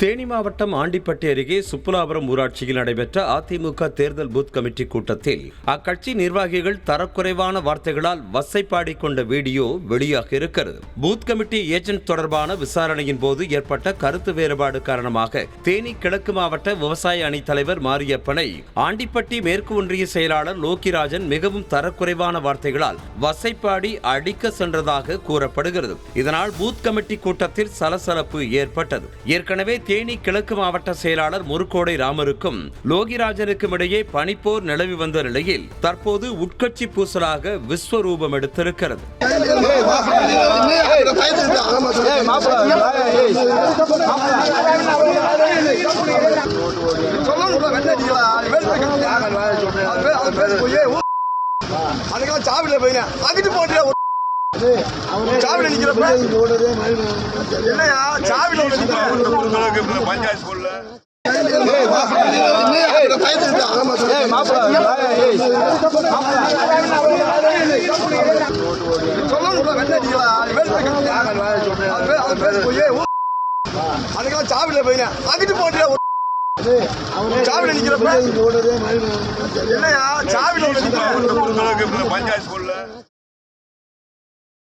தேனி மாவட்டம் ஆண்டிப்பட்டி அருகே சுப்புலாபுரம் ஊராட்சியில் நடைபெற்ற அதிமுக தேர்தல் பூத் கமிட்டி கூட்டத்தில் அக்கட்சி நிர்வாகிகள் தரக்குறைவான வார்த்தைகளால் வசைப்பாடி கொண்ட வீடியோ வெளியாக இருக்கிறது. பூத் கமிட்டி ஏஜென்ட் தொடர்பான விசாரணையின் போது ஏற்பட்ட கருத்து வேறுபாடு காரணமாக தேனி கிழக்கு மாவட்ட விவசாய அணி தலைவர் மாரியப்பனை ஆண்டிப்பட்டி மேற்கு ஒன்றிய செயலாளர் லோக்கிராஜன் மிகவும் தரக்குறைவான வார்த்தைகளால் வசைப்பாடி அடிக்க சென்றதாக கூறப்படுகிறது. இதனால் பூத் கமிட்டி கூட்டத்தில் சலசலப்பு ஏற்பட்டது. ஏற்கனவே தேனி கிழக்கு மாவட்ட செயலாளர் முருக்கோடை ராமருக்கும் லோகிராஜனுக்கும் இடையே பனிப்போர் நிலவி வந்த நிலையில் தற்போது உட்கட்சி பூசலாக விஸ்வரூபம் எடுத்திருக்கிறது. பஞ்சாயத்து